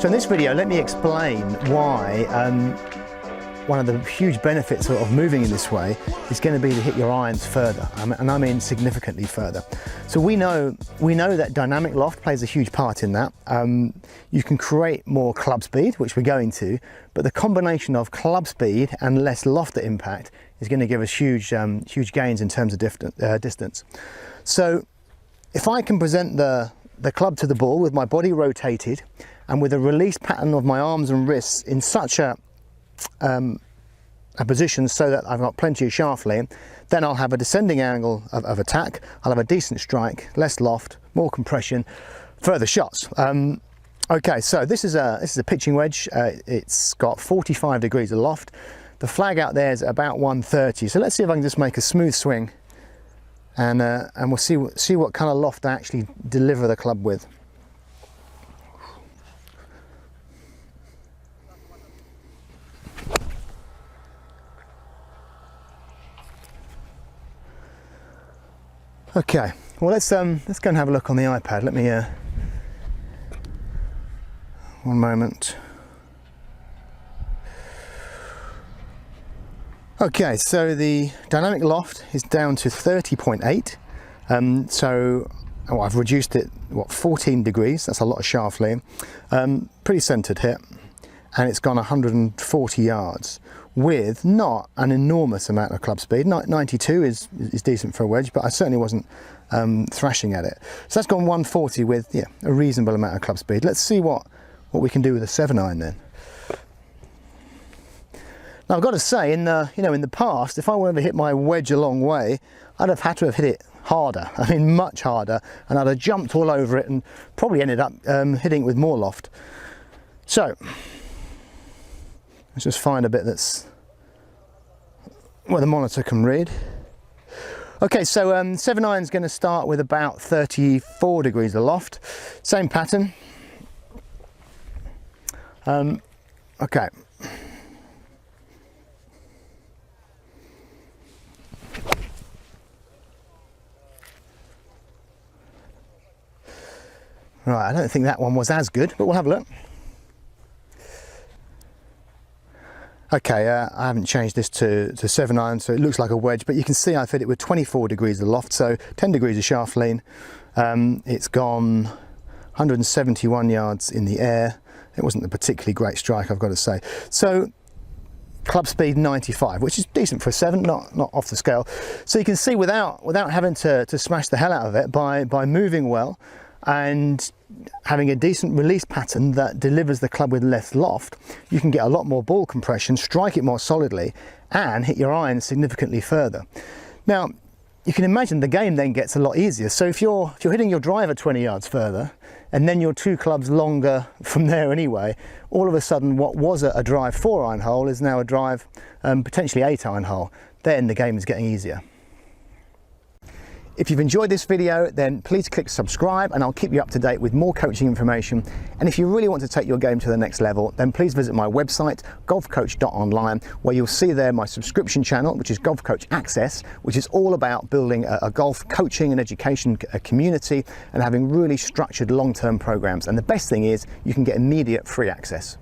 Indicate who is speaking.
Speaker 1: So in this video, let me explain why one of the huge benefits of moving in this way is going to be to hit your irons further, and I mean significantly further. So we know that dynamic loft plays a huge part in that. You can create more club speed, which we're going to, but the combination of club speed and less loft at impact is going to give us huge gains in terms of distance. So if I can present the club to the ball with my body rotated and with a release pattern of my arms and wrists in such a position so that I've got plenty of shaft length, then I'll have a descending angle of attack, I'll have a decent strike, less loft, more compression, further shots. Okay, so this is a pitching wedge. It's got 45 degrees of loft. The flag out there is about 130. So let's see if I can just make a smooth swing, and we'll see what kind of loft I actually deliver the club with. Okay, well let's go and have a look on the iPad. Let me one moment. Okay, so the dynamic loft is down to 30.8. So I've reduced it 14 degrees. That's a lot of shaft lean. Pretty centered hit, and it's gone 140 yards with not an enormous amount of club speed. 92 is decent for a wedge, but I certainly wasn't thrashing at it. So that's gone 140 with a reasonable amount of club speed. Let's see what we can do with a 7-iron then. Now I've got to say, in the past, if I wanted to hit my wedge a long way, I'd have had to have hit it harder. I mean, much harder, and I'd have jumped all over it and probably ended up hitting it with more loft. So let's just find a bit that's where the monitor can read. Okay, so 7-iron is going to start with about 34 degrees of loft. Same pattern. Okay. Right, I don't think that one was as good, but we'll have a look. Okay, I haven't changed this to 7-iron, so it looks like a wedge, but you can see I've hit it with 24 degrees of loft, so 10 degrees of shaft lean. It's gone 171 yards in the air. It wasn't a particularly great strike, I've got to say. So club speed 95, which is decent for a 7, not off the scale. So you can see without having to smash the hell out of it, by moving well and having a decent release pattern that delivers the club with less loft, you can get a lot more ball compression, strike it more solidly, and hit your iron significantly further. Now, you can imagine the game then gets a lot easier. So if you're hitting your driver 20 yards further, and then your 2 clubs longer from there anyway, all of a sudden what was a drive 4-iron hole is now a drive potentially 8-iron hole. Then the game is getting easier. If you've enjoyed this video, then please click subscribe, and I'll keep you up to date with more coaching information. And if you really want to take your game to the next level, then please visit my website, golfcoach.online, where you'll see there my subscription channel, which is Golf Coach Access, which is all about building a golf coaching and education community and having really structured long-term programs. And the best thing is you can get immediate free access.